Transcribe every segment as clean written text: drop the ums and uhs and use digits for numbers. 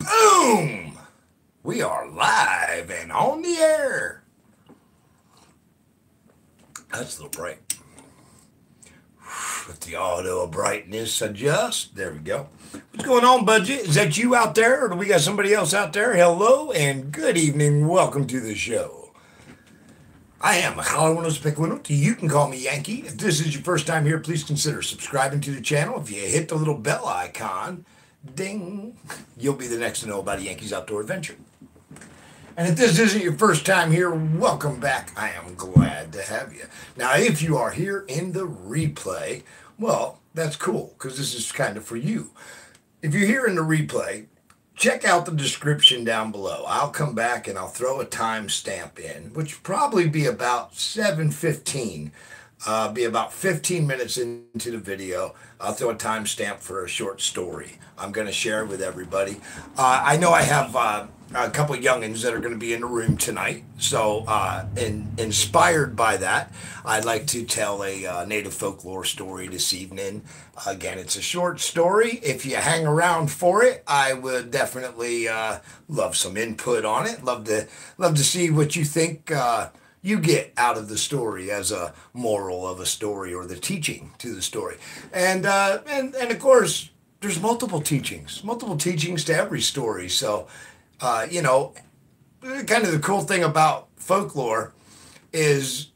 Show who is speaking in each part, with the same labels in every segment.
Speaker 1: Boom! We are live and on the air. That's a little bright. Let the auto brightness adjust. There we go. What's going on, budget? Is that you out there, or do we got somebody else out there? Hello and good evening. Welcome to the show. I am Hollywood Pequeno. You can call me Yankee. If this is your first time here, please consider subscribing to the channel. If you hit the little bell icon, ding, you'll be the next to know about Yankees Outdoor Adventure. And if this isn't your first time here, welcome back. I am glad to have you. Now, if you are here in the replay, well, that's cool, because this is kind of for you. If you're here in the replay, check out the description down below. I'll come back and I'll throw a timestamp in, which will probably be about 7:15. Be about 15 minutes into the video. I'll throw a timestamp for a short story I'm going to share with everybody. I know I have a couple of youngins that are going to be in the room tonight. So inspired by that, I'd like to tell a native folklore story this evening. Again, it's a short story. If you hang around for it, I would definitely love some input on it. Love to see what you think you get out of the story as a moral of a story, or the teaching to the story. And of course, there's multiple teachings to every story. So, you know, kind of the cool thing about folklore is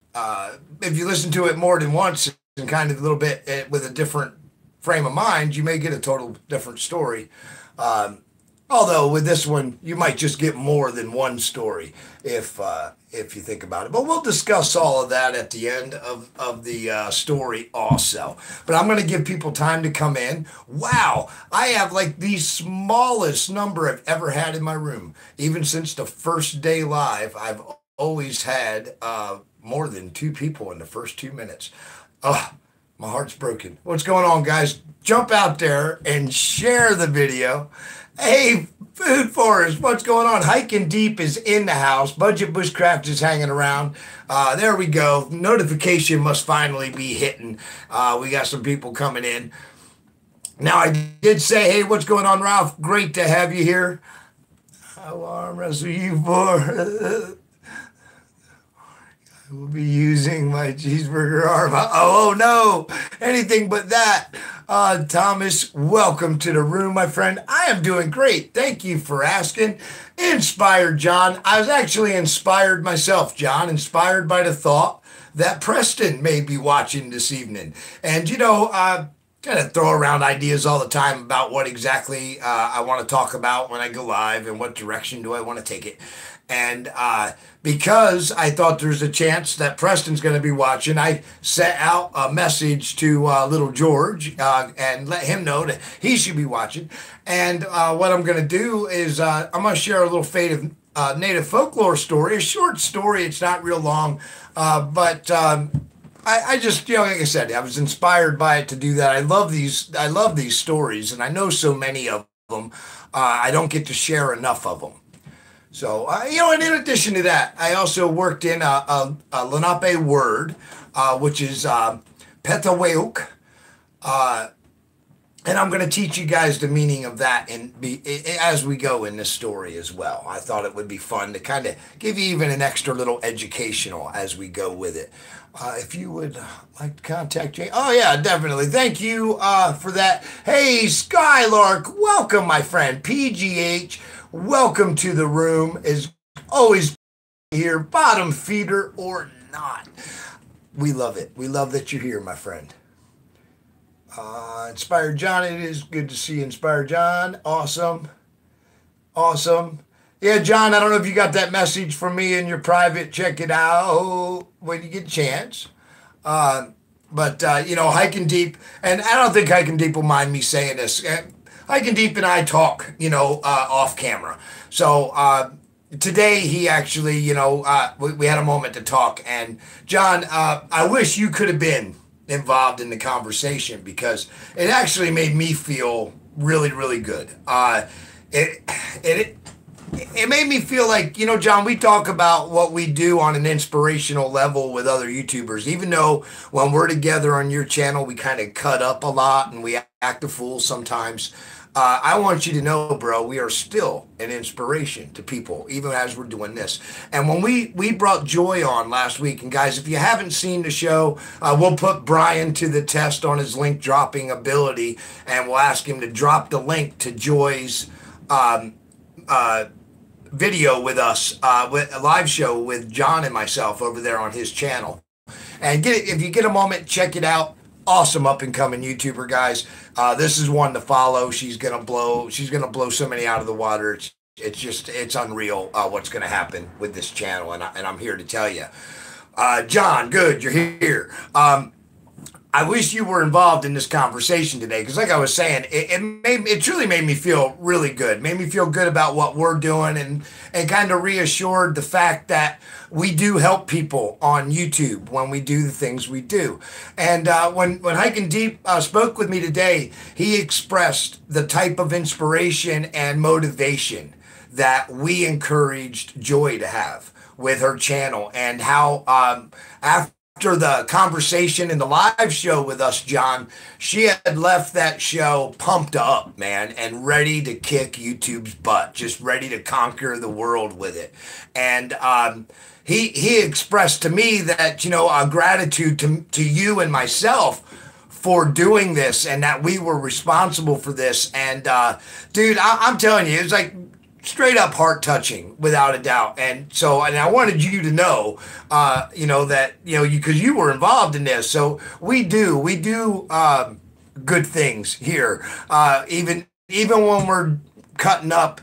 Speaker 1: if you listen to it more than once and kind of a little bit with a different frame of mind, you may get a total different story. Although with this one, you might just get more than one story if you think about it. But we'll discuss all of that at the end of the story also. But I'm going to give people time to come in. Wow, I have like the smallest number I've ever had in my room. Even since the first day live, I've always had more than 2 people in the first 2 minutes. Oh, my heart's broken. What's going on, guys? Jump out there and share the video. Hey, Food Forest, what's going on? Hiking Deep is in the house. Budget Bushcraft is hanging around. There we go. Notification must finally be hitting. We got some people coming in. Now, I did say, hey, what's going on, Ralph? Great to have you here. I'll arm wrestle you for... I will be using my cheeseburger arm. Oh, no, anything but that. Thomas, welcome to the room, my friend. I am doing great. Thank you for asking. Inspired, John. I was actually inspired myself, John, inspired by the thought that Preston may be watching this evening. And, you know, kind of throw around ideas all the time about what exactly I want to talk about when I go live and what direction do I want to take it. And because I thought there's a chance that Preston's going to be watching, I sent out a message to little George and let him know that he should be watching. And what I'm going to do is I'm going to share a little native folklore story, a short story. It's not real long, but I just, you know, like I said, I was inspired by it to do that. I love these stories, and I know so many of them. I don't get to share enough of them. So, you know, and in addition to that, I also worked in a Lenape word, which is Petaweuk. And I'm going to teach you guys the meaning of that as we go in this story as well. I thought it would be fun to kind of give you even an extra little educational as we go with it. If you would like to contact Jay. Oh, yeah, definitely. Thank you for that. Hey, Skylark, welcome, my friend. PGH, welcome to the room. Is always here, bottom feeder or not. We love it. We love that you're here, my friend. Inspired John, it is good to see Inspired John. Awesome. Awesome. Yeah, John, I don't know if you got that message from me in your private. Check it out when you get a chance. But you know, Hiking Deep, and I don't think Hiking Deep will mind me saying this. Hiking Deep and I talk, you know, off camera. So today he actually, you know, we had a moment to talk. And John, I wish you could have been involved in the conversation, because it actually made me feel really, really good. It made me feel like, you know, John, we talk about what we do on an inspirational level with other YouTubers, even though when we're together on your channel, we kind of cut up a lot and we act a fool sometimes. I want you to know, bro, we are still an inspiration to people, even as we're doing this. And when we brought Joy on last week, and guys, if you haven't seen the show, we'll put Brian to the test on his link dropping ability, and we'll ask him to drop the link to Joy's video with us, with a live show with John and myself over there on his channel. And if you get a moment, check it out. Awesome up and coming YouTuber, guys. This is one to follow. She's gonna blow so many out of the water. It's unreal what's gonna happen with this channel, and I'm here to tell you. John, good, you're here. I wish you were involved in this conversation today, because like I was saying, it truly made me feel really good. Made me feel good about what we're doing, and kind of reassured the fact that we do help people on YouTube when we do the things we do. And when Hiking Deep spoke with me today, he expressed the type of inspiration and motivation that we encouraged Joy to have with her channel, and how after the conversation in the live show with us, John, she had left that show pumped up, man, and ready to kick YouTube's butt, just ready to conquer the world with it. And he expressed to me that, a gratitude to you and myself for doing this, and that we were responsible for this. And dude, I'm telling you, it's like straight up heart touching, without a doubt. And I wanted you to know, that, because you were involved in this. So we do good things here. Even when we're cutting up,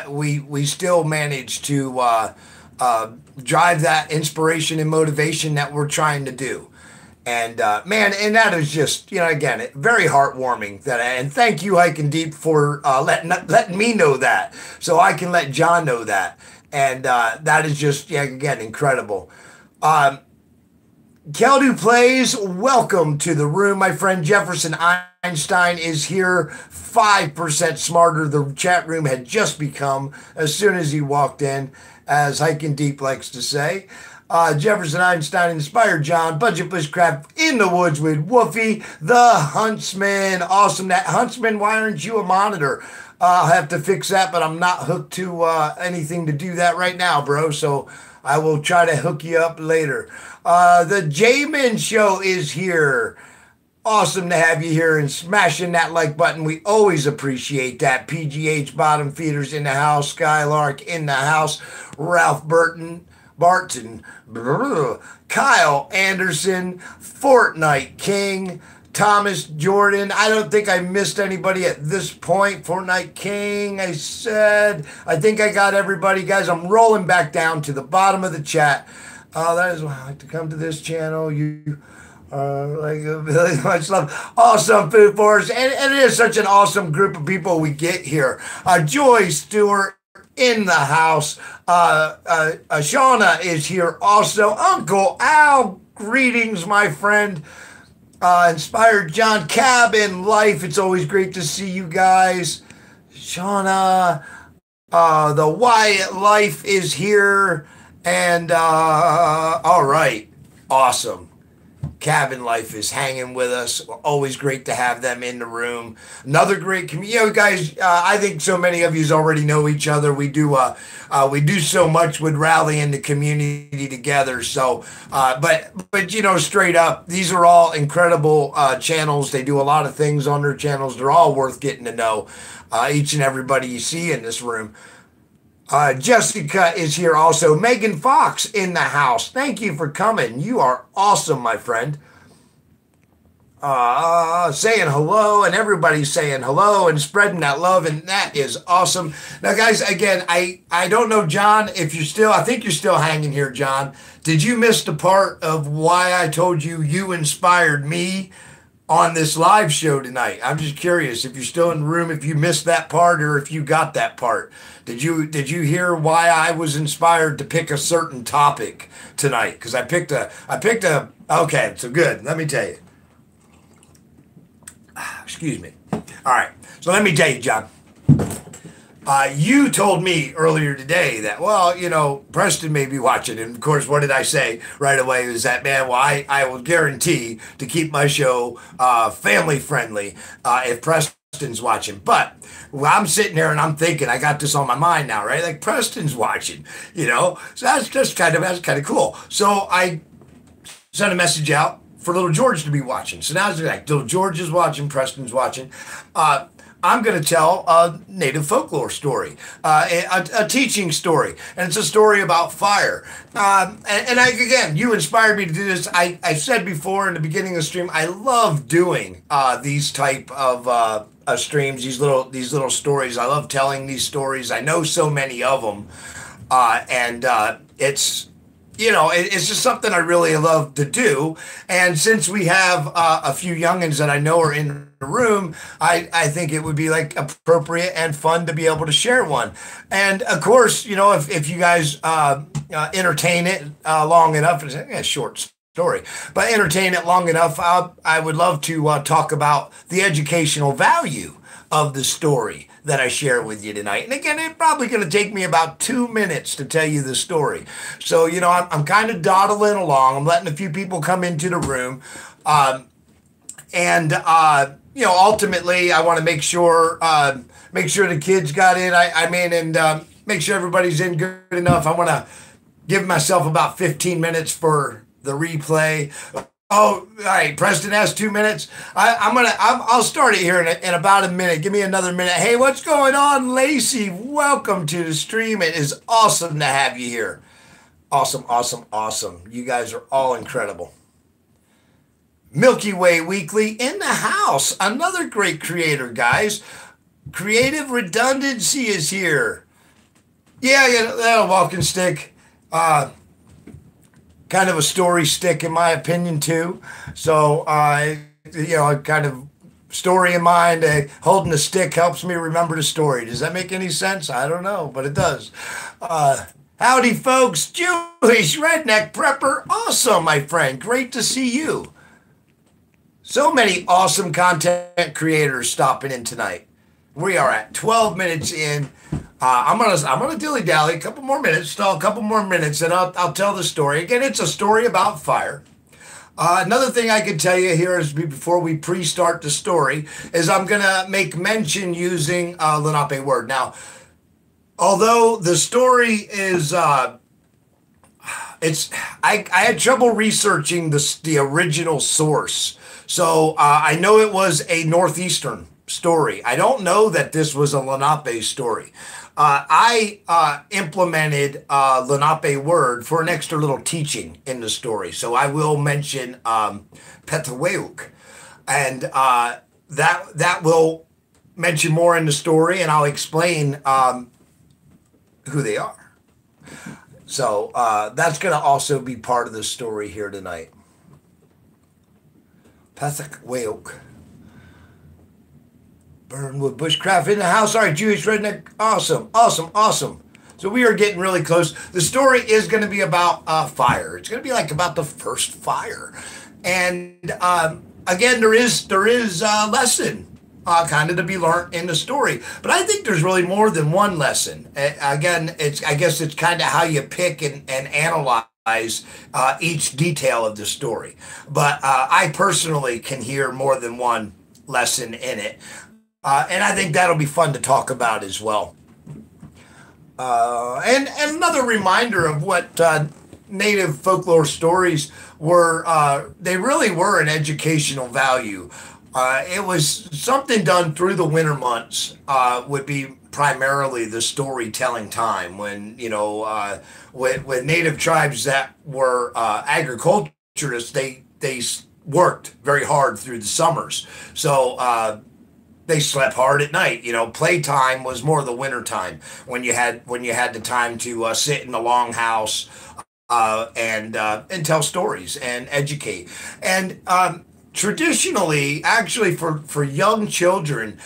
Speaker 1: we still manage to drive that inspiration and motivation that we're trying to do. And man, and that is just, again, very heartwarming. And thank you, Hiking Deep, for letting me know that, so I can let John know that. And that is just, again, incredible. Keldu Plays, welcome to the room, my friend. Jefferson Einstein is here, 5% smarter. The chat room had just become as soon as he walked in, as Hiking Deep likes to say. Jefferson Einstein inspired John. Budget Bushcraft in the woods with Woofy, the Huntsman. Awesome. That Huntsman, why aren't you a monitor? I'll have to fix that, but I'm not hooked to anything to do that right now, bro. So I will try to hook you up later. The J-Man Show is here. Awesome to have you here and smashing that like button. We always appreciate that. PGH Bottom Feeders in the house. Skylark in the house. Ralph Barton, Kyle Anderson, Fortnite King, Thomas Jordan. I don't think I missed anybody at this point. Fortnite King, I think I got everybody. Guys, I'm rolling back down to the bottom of the chat. That is why I like to come to this channel. You like really much love. Awesome food for us. And it is such an awesome group of people we get here. Joy Stewart in the house. Shauna is here also. Uncle Al, greetings, my friend. Inspired John, Cabin Life. It's always great to see you guys. Shauna, the Wyatt Life is here. And all right, awesome. Cabin Life is hanging with us. Always great to have them in the room. Another great community. Guys, I think so many of you already know each other. We do so much with rallying the community together. So, but straight up, these are all incredible channels. They do a lot of things on their channels. They're all worth getting to know. Each and everybody you see in this room. Jessica is here also. Megan Fox in the house. Thank you for coming. You are awesome, my friend. Saying hello, and everybody's saying hello and spreading that love, and that is awesome. Now, guys, again, I don't know, John, if you're still, I think you're still hanging here, John. Did you miss the part of why I told you inspired me on this live show tonight? I'm just curious if you're still in the room, if you missed that part or if you got that part. Did you hear why I was inspired to pick a certain topic tonight? Because I picked a, okay, so good. Let me tell you. Excuse me. All right. So let me tell you, John. You told me earlier today that, well, Preston may be watching. And of course, what did I say right away is that, man, well, I will guarantee to keep my show family friendly if Preston Preston's watching. But well, I'm sitting there and I'm thinking, I got this on my mind now, right? Like Preston's watching, So that's kind of cool. So I sent a message out for little George to be watching. So now it's like little George is watching, Preston's watching. I'm going to tell a native folklore story, a teaching story, and it's a story about fire. Again, you inspired me to do this. I said before in the beginning of the stream, I love doing these type of streams, these little stories. I love telling these stories. I know so many of them, and it's just something I really love to do. And since we have a few youngins that I know are in the room, I think it would be like appropriate and fun to be able to share one. And of course, if you guys entertain it long enough, it's a short story, but entertain it long enough, I would love to talk about the educational value of the story that I share with you tonight. And again, it's probably going to take me about 2 minutes to tell you the story. So, I'm kind of dawdling along. I'm letting a few people come into the room. Ultimately, I want to make sure the kids got in. I'm in and make sure everybody's in good enough. I want to give myself about 15 minutes for the replay. Oh, all right. Preston has 2 minutes. I'll start it here in about a minute. Give me another minute. Hey, what's going on, Lacey? Welcome to the stream. It is awesome to have you here. Awesome, awesome, awesome. You guys are all incredible. Milky Way Weekly in the house. Another great creator, guys. Creative Redundancy is here. Yeah, that walking stick. Kind of a story stick in my opinion too. So, kind of story in mind, holding the stick helps me remember the story. Does that make any sense? I don't know, but it does. Howdy folks, Jewish Redneck Prepper. Awesome, my friend. Great to see you. So many awesome content creators stopping in tonight. We are at 12 minutes in. I'm gonna dilly dally a couple more minutes, and I'll tell the story. Again, it's a story about fire. Another thing I can tell you here is before we pre-start the story is I'm gonna make mention using Lenape word. Now, although the story is I had trouble researching the original source, so I know it was a Northeastern story. I don't know that this was a Lenape story. I implemented Lenape word for an extra little teaching in the story. So I will mention Pethaweuk, and that will mention more in the story, and I'll explain who they are. So that's going to also be part of the story here tonight. Pethaweuk. Burnwood Bushcraft in the house. All right, Jewish Redneck. Awesome, awesome, awesome. So we are getting really close. The story is going to be about fire. It's going to be like about the first fire. And again, there is a lesson kind of to be learned in the story. But I think there's really more than one lesson. Again, I guess it's kind of how you pick and analyze each detail of the story. But I personally can hear more than one lesson in it. And I think that'll be fun to talk about as well. And another reminder of what native folklore stories were, they really were an educational value. It was something done through the winter months, would be primarily the storytelling time when, with native tribes that were agriculturists, they worked very hard through the summers. So, they slept hard at night. Playtime was more the winter time when you had the time to sit in the longhouse and tell stories and educate. And traditionally, actually, for young children,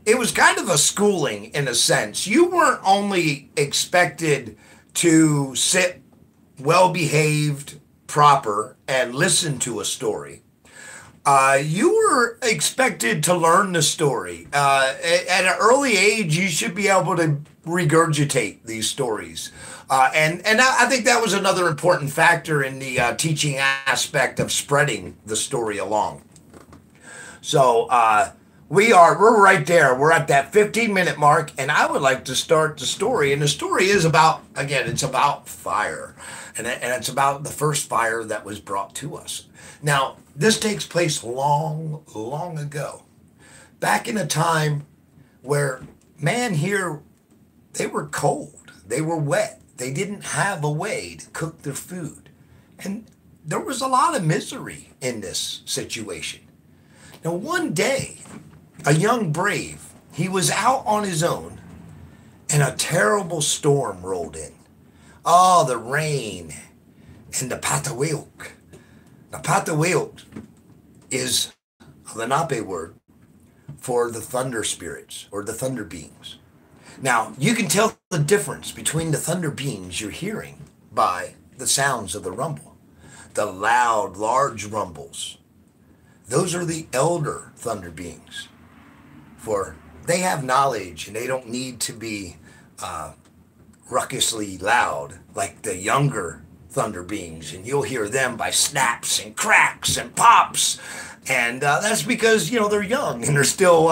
Speaker 1: it was kind of a schooling in a sense. You weren't only expected to sit well-behaved, proper, and listen to a story. You were expected to learn the story. At an early age, you should be able to regurgitate these stories. And I think that was another important factor in the teaching aspect of spreading the story along. So We're right there. We're at that 15-minute mark, and I would like to start the story. And the story is about, again, it's about fire. And it's about the first fire that was brought to us. Now, this takes place long, long ago. Back in a time where man here, they were cold, they were wet, they didn't have a way to cook their food. And there was a lot of misery in this situation. Now, one day, a young brave, he was out on his own, and a terrible storm rolled in. Oh, the rain and the patawilk. The patawilk is the Lenape word for the thunder spirits or the thunder beings. Now, you can tell the difference between the thunder beings you're hearing by the sounds of the rumble. The loud, large rumbles. Those are the elder thunder beings. For they have knowledge and they don't need to be ruckusly loud like the younger thunder beings. And you'll hear them by snaps and cracks and pops. And that's because, they're young and they're still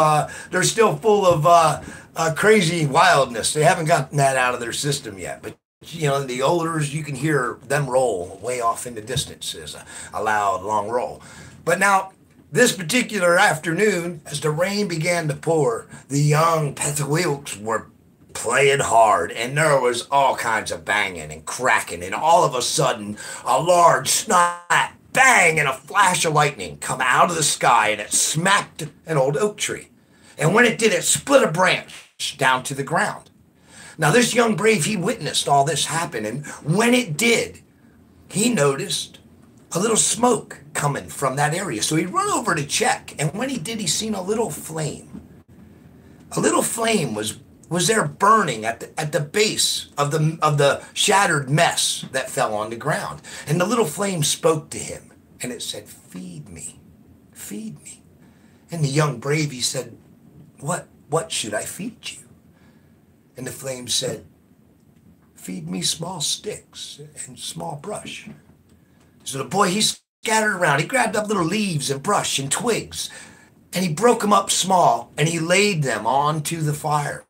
Speaker 1: full of crazy wildness. They haven't gotten that out of their system yet. But, the olders, you can hear them roll way off in the distance as a loud, long roll. But now, this particular afternoon, as the rain began to pour, the young Petawilks were playing hard, and there was all kinds of banging and cracking, and all of a sudden, a large snap, bang, and a flash of lightning come out of the sky, and it smacked an old oak tree. And when it did, it split a branch down to the ground. Now, this young brave, he witnessed all this happen, and when it did, he noticed a little smoke coming from that area. So he run over to check, and when he did, he seen a little flame. A little flame was there burning at the base of the shattered mess that fell on the ground. And the little flame spoke to him, and it said, "Feed me, feed me." And the young brave, he said, What should I feed you?" And the flame said, "Feed me small sticks and small brush." So the boy, he scattered around. He grabbed up little leaves and brush and twigs, and he broke them up small, and he laid them onto the fire.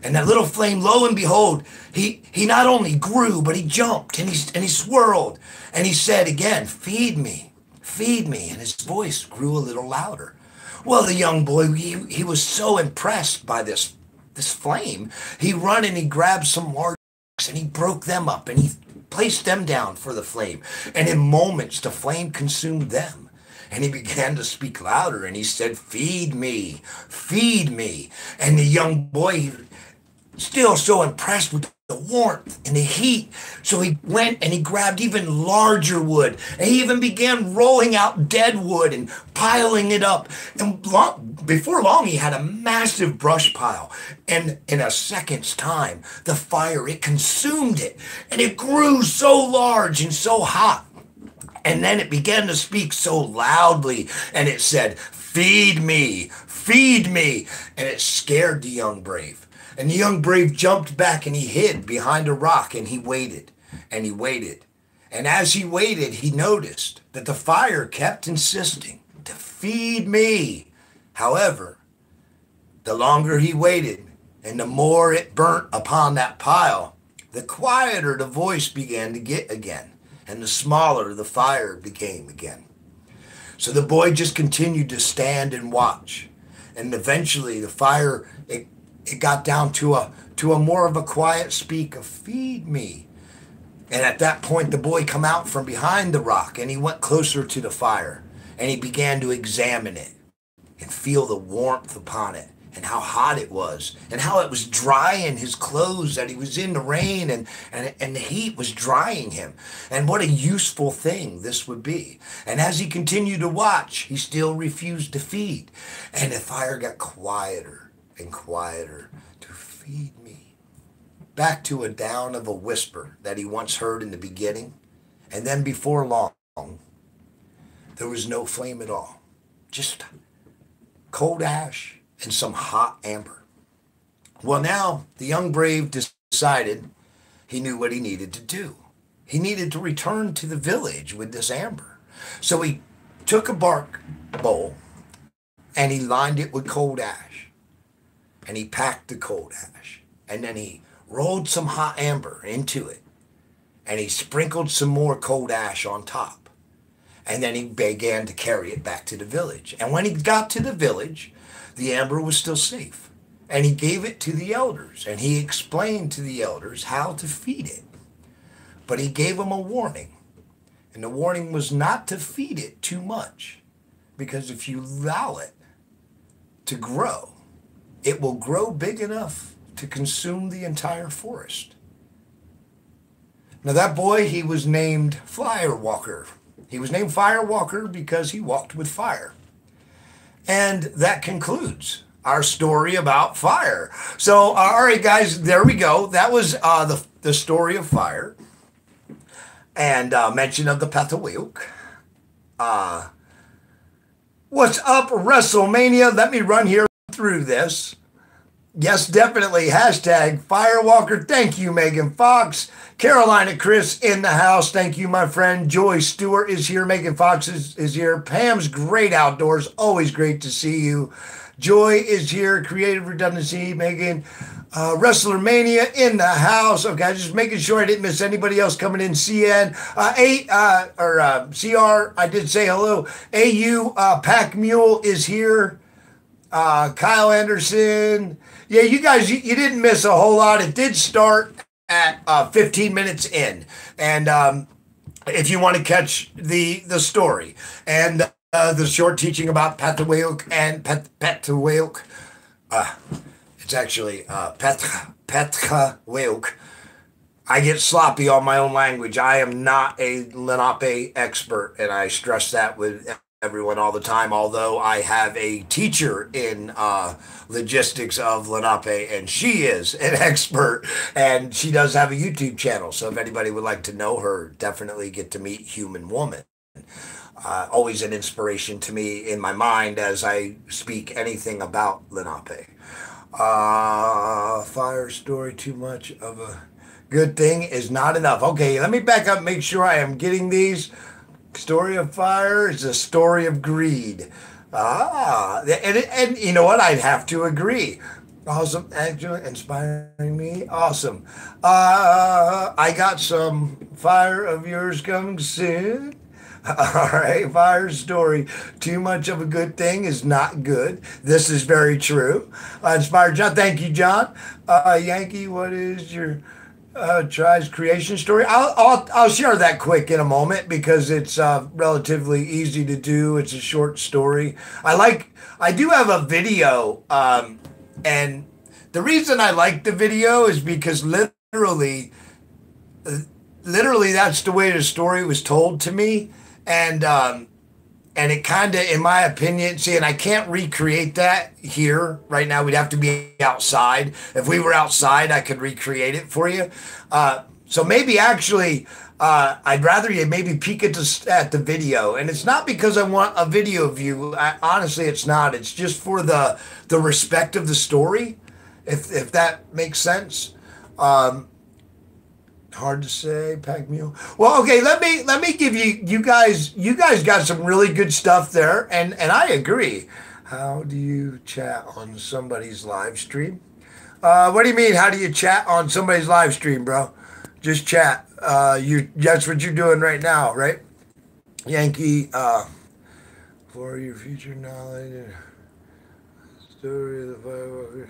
Speaker 1: And that little flame, lo and behold, he not only grew, but he jumped, and he swirled, and he said again, "Feed me, feed me." And his voice grew a little louder. Well, the young boy, he was so impressed by this flame, he run and he grabbed some large and he broke them up and he placed them down for the flame. And in moments, the flame consumed them. And he began to speak louder and he said, "Feed me, feed me." And the young boy, still so impressed with the warmth and the heat, so he went and he grabbed even larger wood, and he even began rolling out dead wood and piling it up. And before long, he had a massive brush pile, and in a second's time, the fire, it consumed it, and it grew so large and so hot. And then it began to speak so loudly, and it said, "Feed me, feed me." And it scared the young brave. And the young brave jumped back and he hid behind a rock, and he waited and he waited. And as he waited, he noticed that the fire kept insisting to feed me. However, the longer he waited and the more it burnt upon that pile, the quieter the voice began to get again, and the smaller the fire became again. So the boy just continued to stand and watch. And eventually the fire, it got down to a more of a quiet speak of "Feed me." And at that point, the boy come out from behind the rock, and he went closer to the fire, and he began to examine it and feel the warmth upon it, and how hot it was, and how it was drying his clothes, that he was in the rain, and the heat was drying him, and what a useful thing this would be. And as he continued to watch, he still refused to feed, and the fire got quieter and quieter. To feed me. Back to a down of a whisper that he once heard in the beginning. And then before long, there was no flame at all. Just cold ash and some hot amber. Well, now the young brave decided he knew what he needed to do. He needed to return to the village with this amber. So he took a bark bowl, and he lined it with cold ash. And he packed the cold ash. And then he rolled some hot amber into it. And he sprinkled some more cold ash on top. And then he began to carry it back to the village. And when he got to the village, the amber was still safe. And he gave it to the elders. And he explained to the elders how to feed it. But he gave them a warning. And the warning was not to feed it too much. Because if you allow it to grow, it will grow big enough to consume the entire forest. Now that boy, he was named Firewalker. He was named Firewalker because he walked with fire. And that concludes our story about fire. So, all right, guys, there we go. That was the story of fire. And mention of the Pethaweuk. What's up, WrestleMania? Let me run here through this. Yes, definitely. Hashtag Firewalker. Thank you, Megan Fox. Carolina Chris in the house. Thank you, my friend. Joy Stewart is here. Megan Fox is here. Pam's Great Outdoors. Always great to see you. Joy is here. Creative Redundancy. Megan. WrestlerMania in the house. Okay, just making sure I didn't miss anybody else coming in. CN. CR. I did say hello. AU. Pack Mule is here. Kyle Anderson. Yeah, you guys, you didn't miss a whole lot. It did start at 15 minutes in. And if you want to catch the story and the short teaching about Pethaweuk and Pethaweuk, it's actually Pethaweuk. I get sloppy on my own language. I am not a Lenape expert, and I stress that with everyone all the time, although I have a teacher in logistics of Lenape, and she is an expert, and she does have a YouTube channel. So if anybody would like to know her, definitely get to meet Human Woman. Always an inspiration to me in my mind as I speak anything about Lenape. Fire story, too much of a good thing is not enough. Okay, let me back up and make sure I am getting these. Story of fire is a story of greed. And you know what? I'd have to agree. Awesome, actually inspiring me. Awesome. I got some fire of yours coming soon. All right, fire story. Too much of a good thing is not good. This is very true. Inspired John. Thank you, John. Yankee, what is your tribe's creation story? I'll share that quick in a moment because it's relatively easy to do. It's a short story. I do have a video, and the reason I like the video is because literally that's the way the story was told to me, and it kind of, in my opinion, see, and I can't recreate that here right now. We'd have to be outside. If we were outside, I could recreate it for you. So maybe actually, I'd rather you maybe peek at the video. And it's not because I want a video view. Honestly, it's not. It's just for the respect of the story, if that makes sense. Hard to say, Pack Mule. Well, okay, let me give you guys got some really good stuff there, and I agree. How do you chat on somebody's live stream? What do you mean, how do you chat on somebody's live stream, bro? Just chat. That's what you're doing right now, right? Yankee, for your future knowledge and story of the firewalker.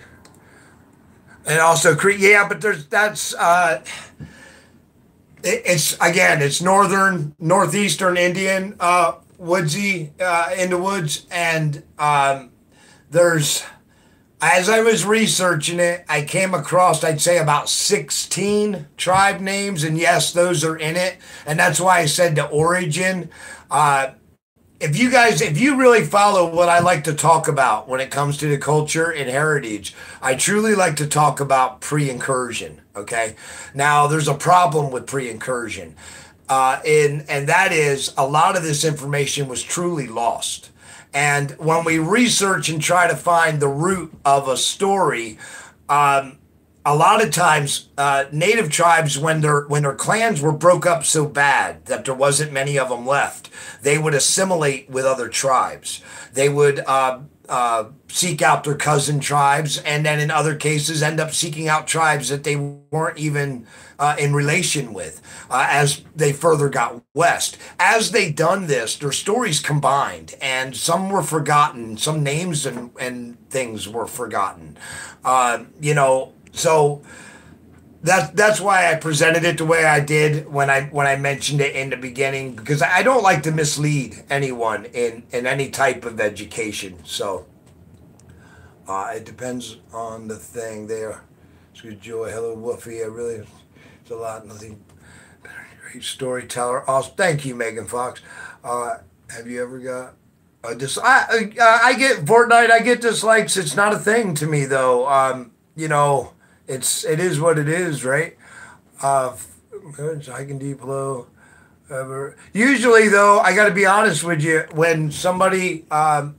Speaker 1: And also yeah, but it's northeastern Indian, woodsy, in the woods, and there's, as I was researching it, I came across, I'd say, about 16 tribe names, and yes, those are in it, and that's why I said the origin. If you really follow what I like to talk about when it comes to the culture and heritage, I truly like to talk about pre-incursion, okay? Now, there's a problem with pre-incursion, and that is a lot of this information was truly lost. And when we research and try to find the root of a story, a lot of times, native tribes, when their clans were broke up so bad that there wasn't many of them left, they would assimilate with other tribes. They would seek out their cousin tribes, and then in other cases end up seeking out tribes that they weren't even in relation with as they further got west. As they done this, their stories combined, and some were forgotten, some names and things were forgotten. So that's why I presented it the way I did when I mentioned it in the beginning, because I don't like to mislead anyone in any type of education. So it depends on the thing there. It's good joy. Hello, Woofy. It's a lot. Nothing. Great storyteller. Also, thank you, Megan Fox. Have you ever got I get Fortnite. I get dislikes. It's not a thing to me though. It is what it is, right? I can deep low. Usually, though, I got to be honest with you. When somebody, I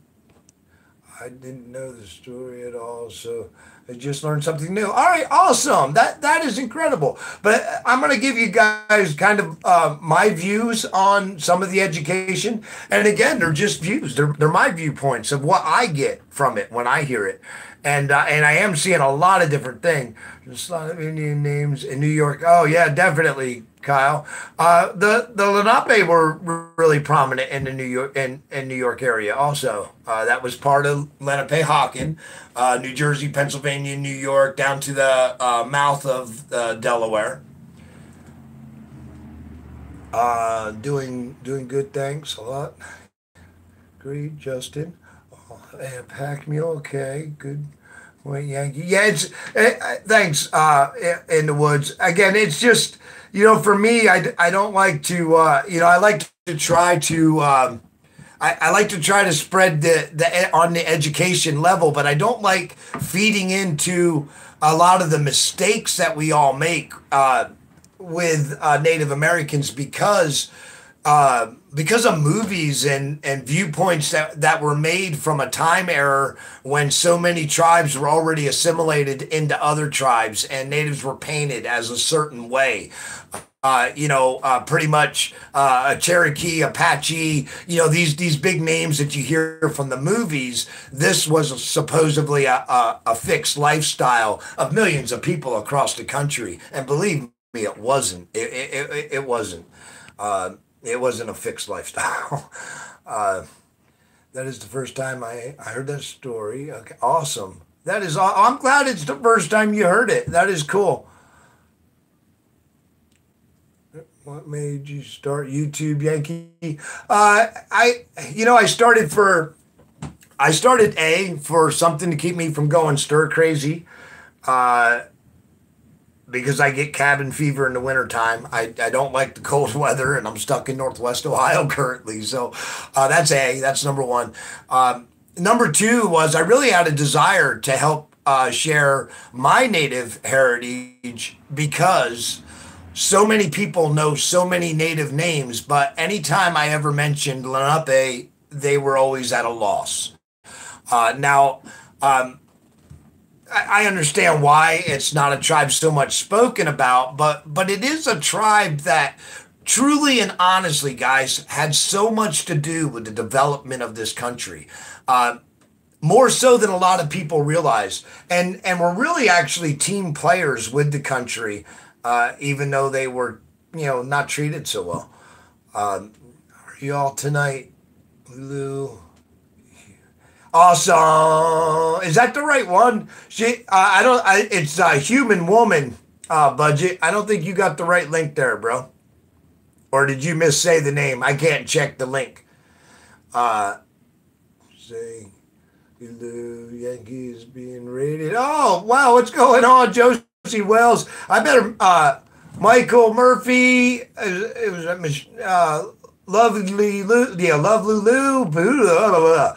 Speaker 1: didn't know the story at all, so I just learned something new. All right, awesome. That is incredible. But I'm going to give you guys kind of my views on some of the education. And again, they're just views. They're my viewpoints of what I get from it when I hear it. And I am seeing a lot of different things. Just a lot of Indian names in New York. Oh yeah, definitely, Kyle. The Lenape were really prominent in the New York area. Also, that was part of Lenapehoking, New Jersey, Pennsylvania, New York, down to the mouth of Delaware. Doing good. Thanks a lot. Great, Justin. And pack mule, okay, good. Wait, Yankee, yeah, thanks. In the woods again. It's just for me, I don't like to I like to try to I like to try to spread the on the education level, but I don't like feeding into a lot of the mistakes that we all make with Native Americans because of movies and viewpoints that were made from a time era when so many tribes were already assimilated into other tribes and natives were painted as a certain way. Pretty much a Cherokee, Apache, these big names that you hear from the movies. This was supposedly a fixed lifestyle of millions of people across the country. And believe me, it wasn't. It wasn't. It wasn't a fixed lifestyle. That is the first time I heard that story. Okay, awesome. I'm glad it's the first time you heard it. That is cool. What made you start YouTube, Yankee? I started for something to keep me from going stir crazy. Because I get cabin fever in the wintertime. I don't like the cold weather, and I'm stuck in Northwest Ohio currently. So that's number one. Number two was I really had a desire to help share my Native heritage because so many people know so many Native names, but anytime I ever mentioned Lenape, they were always at a loss. I understand why it's not a tribe so much spoken about, but it is a tribe that truly and honestly, guys, had so much to do with the development of this country. More so than a lot of people realize. And we're really actually team players with the country, even though they were, not treated so well. Are you all tonight, Lulu? Awesome. Is that the right one? It's a human woman, budget. I don't think you got the right link there, bro. Or did you missay the name? I can't check the link. Say, hello, Yankees being rated. Oh, wow. What's going on, Josie Wells? I better, Michael Murphy. It was, lovely Lou. Yeah, love Lulu. Blah, blah, blah.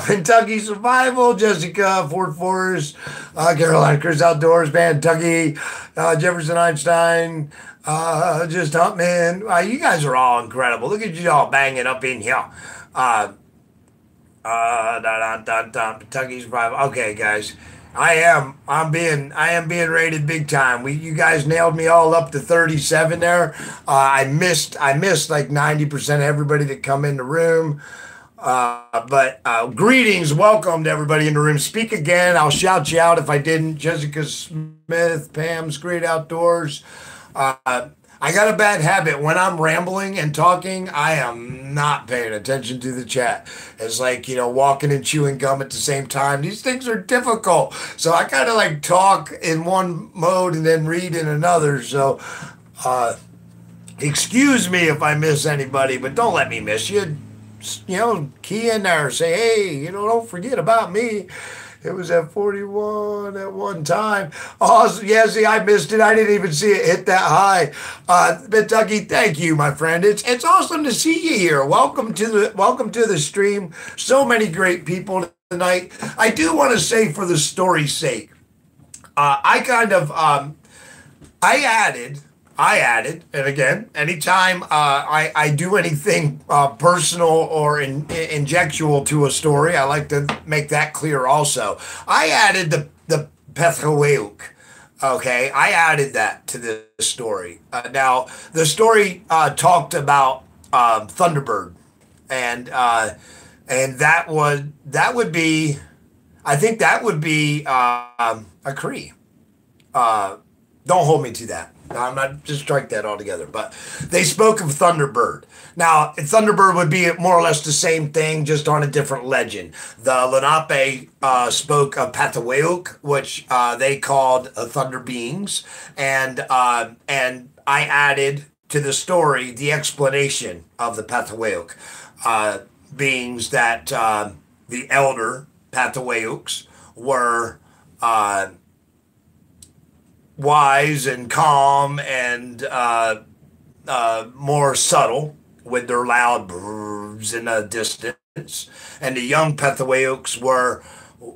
Speaker 1: Kentucky Survival, Jessica, Fort Forest, Carolina Chris Outdoors, Band, Kentucky, Jefferson Einstein, just Huntman. You guys are all incredible. Look at you all banging up in here. Kentucky Survival. Okay, guys. I am being rated big time. You guys nailed me all up to 37 there. I missed like 90% of everybody that come in the room. But greetings, welcome to everybody in the room. Speak again. I'll shout you out if I didn't. Jessica Smith, Pam's Great Outdoors. I got a bad habit. When I'm rambling and talking, I am not paying attention to the chat. It's like, walking and chewing gum at the same time. These things are difficult. So I kind of like talk in one mode and then read in another. So, excuse me if I miss anybody, but don't let me miss you. Key in there, say, hey, don't forget about me. It was at 41 at one time. Oh, yeah, see, I missed it. I didn't even see it hit that high. Kentucky, thank you, my friend. It's awesome to see you here. Welcome to the stream. So many great people tonight. I do want to say, for the story's sake, I added, and again, anytime I do anything personal or injectual to a story, I like to make that clear also. I added the Pethaweuk. Okay, I added that to the story. Now, the story talked about Thunderbird, and that would be, I think that would be a Cree. Don't hold me to that. I'm not, just strike that altogether. But they spoke of Thunderbird. Now, Thunderbird would be more or less the same thing, just on a different legend. The Lenape spoke of Pethaweuk, which they called Thunder Beings, and I added to the story the explanation of the Pethaweuk beings, that the elder Pethaweuk's were wise and calm and more subtle, with their loud brrrs in the distance, and the young Pethaweuk's were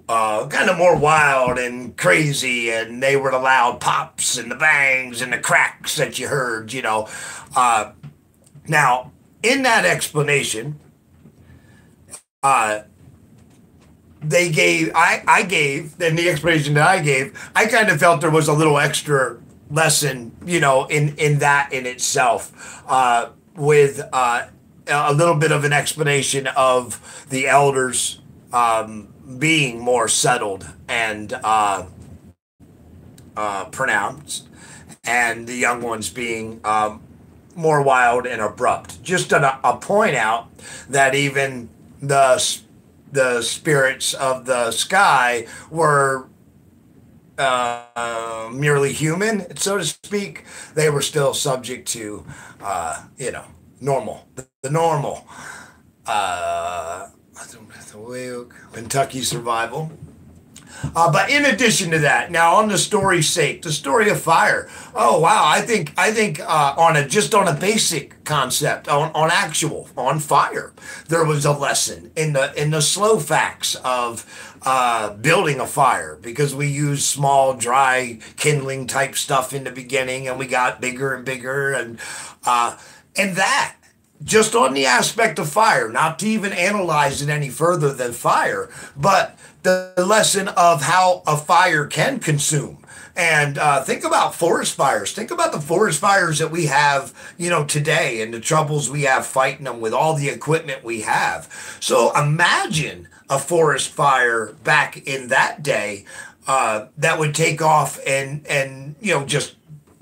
Speaker 1: kind of more wild and crazy, and they were the loud pops and the bangs and the cracks that you heard. Now, in that explanation, they gave, I gave, and the explanation that I gave, I kind of felt there was a little extra lesson, in that in itself, with a little bit of an explanation of the elders being more settled and pronounced, and the young ones being more wild and abrupt. Just to point out that even the spirits of the sky were merely human, so to speak. They were still subject to, normal, the normal, Kentucky survival. But in addition to that, now on the story's sake, the story of fire. Oh wow, I think on a basic concept, on fire, there was a lesson in the slow facts of building a fire, because we used small, dry kindling type stuff in the beginning, and we got bigger and bigger, and that. Just on the aspect of fire, not to even analyze it any further than fire, but the lesson of how a fire can consume. And think about forest fires. Think about the forest fires that we have, today, and the troubles we have fighting them with all the equipment we have. So imagine a forest fire back in that day that would take off and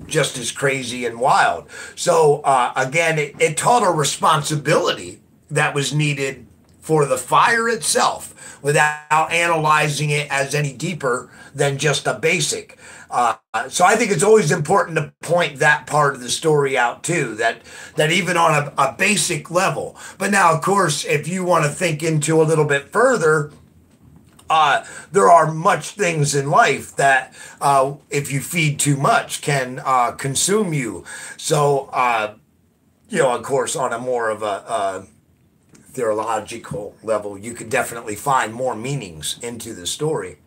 Speaker 1: just as crazy and wild. So again, it taught a responsibility that was needed for the fire itself, without analyzing it as any deeper than just a basic. So I think it's always important to point that part of the story out too, that even on a basic level. But now, of course, if you want to think into a little bit further, there are much things in life that, if you feed too much, can consume you. So, of course, on a more of a theological level, you could definitely find more meanings into the story.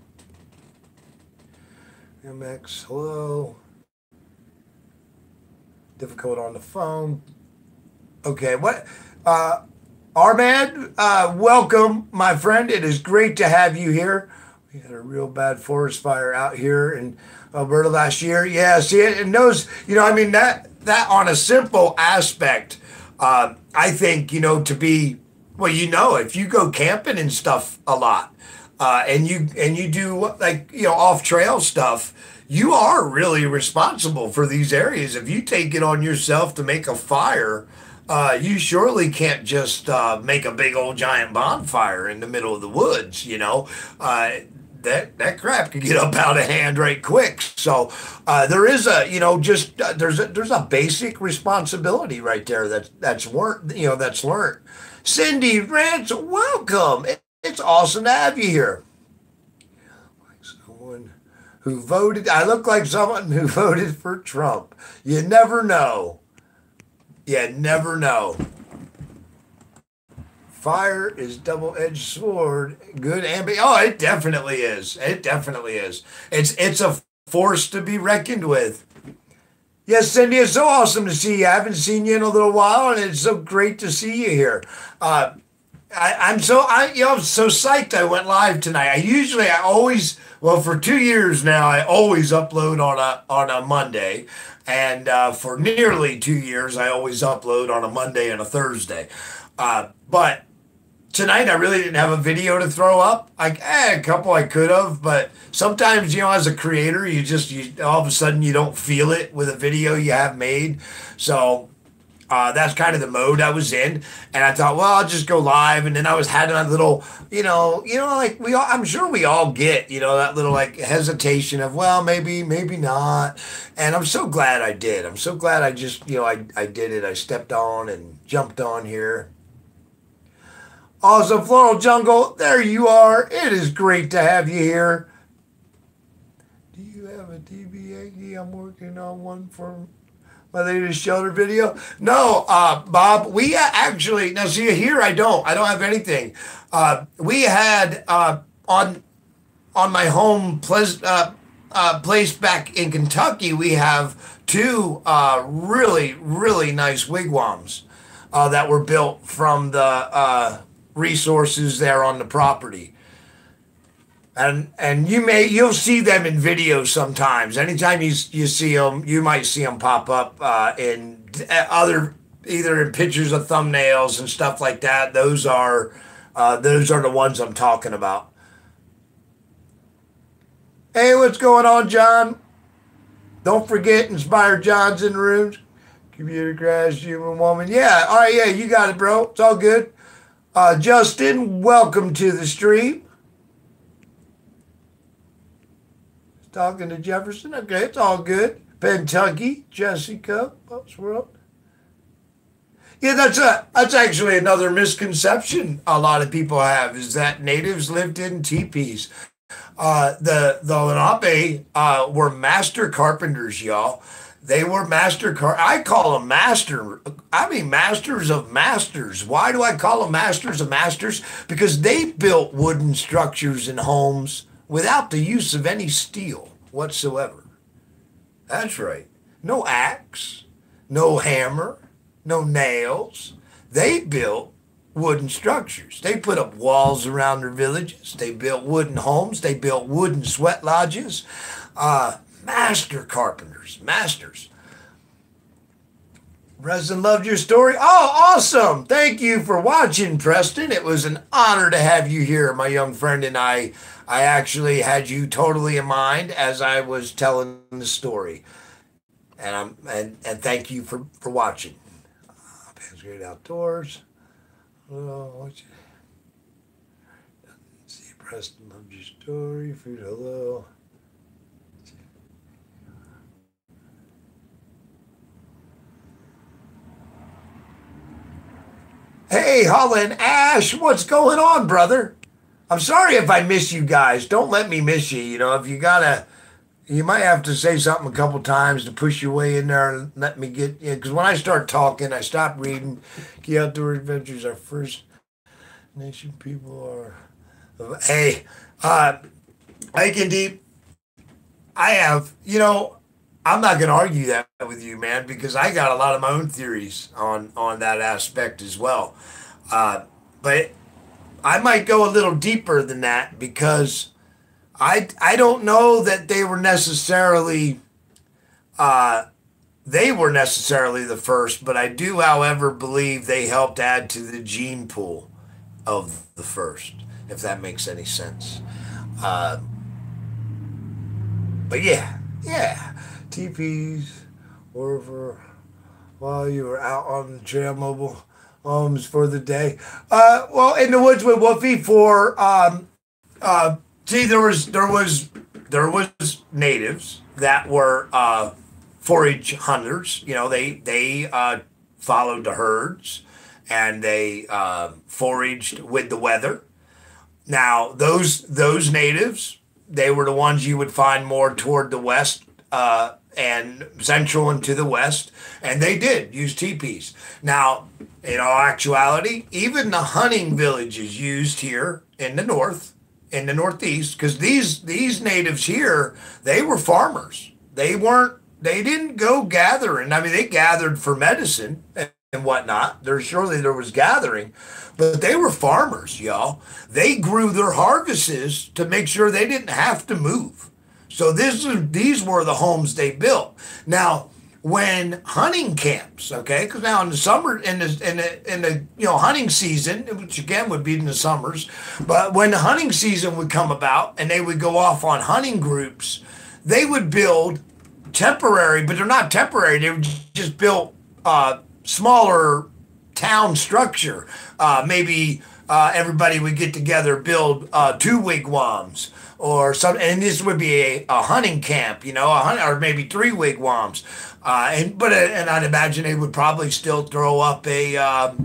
Speaker 1: MX, hello. Difficult on the phone. Okay, what? Armand, welcome, my friend. It is great to have you here. We had a real bad forest fire out here in Alberta last year. Yeah, see, and those, that on a simple aspect, I think, to be Well, if you go camping and stuff a lot, and you do like off trail stuff, you are really responsible for these areas. If you take it on yourself to make a fire, you surely can't just make a big old giant bonfire in the middle of the woods. That crap could get up out of hand right quick. So there is there's a basic responsibility right there that's learned. Cindy Rance, welcome. It's awesome to have you here. Like someone who voted, I look like someone who voted for Trump. You never know. You never know. Fire is double-edged sword. Good and bad. Oh, it definitely is. It definitely is. It's a force to be reckoned with. Yes, Cindy, it's so awesome to see you. I haven't seen you in a little while, and it's so great to see you here. I'm so psyched I went live tonight. I always for 2 years now I always upload on a Monday, and for nearly 2 years I always upload on a Monday and a Thursday. But tonight I really didn't have a video to throw up. A couple I could have, but sometimes as a creator you all of a sudden you don't feel it with a video you have made. So that's kind of the mode I was in, and I thought, well, I'll just go live. And then I was having a little, like I'm sure we all get, that little like hesitation of, well, maybe not. And I'm so glad I did. I'm so glad I just, I did it. I stepped on and jumped on here. Awesome, Floral Jungle, there you are. It is great to have you here. Do you have a DB Yankee? I'm working on one for my latest shelter video. No, Bob, we actually, now see here, I don't have anything. We had on my home place back in Kentucky, we have two really, really nice wigwams that were built from the resources there on the property. And you'll see them in videos sometimes. Anytime you see them, you might see them pop up in either in pictures of thumbnails and stuff like that. Those are the ones I'm talking about. Hey, what's going on, John? Don't forget, Inspire John's in the rooms. Computer crash, human woman. Yeah, all right, yeah, you got it, bro. It's all good. Justin, welcome to the stream. Talking to Jefferson. Okay, it's all good. Kentucky, Jessica, Pops World. Yeah, that's actually another misconception a lot of people have, is that natives lived in teepees. The Lenape were master carpenters, y'all. They were I call them masters of masters. Why do I call them masters of masters? Because they built wooden structures and homes without the use of any steel whatsoever. That's right. No axe, no hammer, no nails. They built wooden structures. They put up walls around their villages. They built wooden homes. They built wooden sweat lodges. Master carpenters, masters. Preston loved your story. Oh, awesome. Thank you for watching, Preston. It was an honor to have you here, my young friend, and I actually had you totally in mind as I was telling the story. And thank you for watching. Pants Great Outdoors. Oh, see, Preston loved your story. Food, hello. Hey, Holland Ash, what's going on, brother? I'm sorry if I miss you guys. Don't let me miss you. If you might have to say something a couple times to push your way in there and let me get, because when I start talking, I stop reading. Key Outdoor Adventures, our First Nation people are, hey, hiking deep. I have, I'm not going to argue that with you, man, because I got a lot of my own theories on that aspect as well. But I might go a little deeper than that, because I don't know that they were necessarily the first, but I do, however, believe they helped add to the gene pool of the first, if that makes any sense. Uh, but yeah, yeah, TPs were for while you were out on the trail mobile homes for the day. Well, in the woods with Woofy for see, there was natives that were forage hunters. You know, they followed the herds and they foraged with the weather. Now, those natives, they were the ones you would find more toward the west and central and to the west, and they did use teepees. Now, in all actuality, even the hunting villages used here in the north, in the northeast, because these natives here, they were farmers. They didn't go gathering. I mean, they gathered for medicine and whatnot. There was gathering, but they were farmers, y'all. They grew their harvests to make sure they didn't have to move. So these were the homes they built. Now, when hunting camps, okay, because now in the summer, in the hunting season, which again would be in the summers, but when the hunting season would come about and they would go off on hunting groups, they would build temporary, but they're not temporary. They would just build smaller town structure. Maybe everybody would get together, build two wigwams or something, and this would be a hunting camp, or maybe three wigwams. And I'd imagine they would probably still throw up a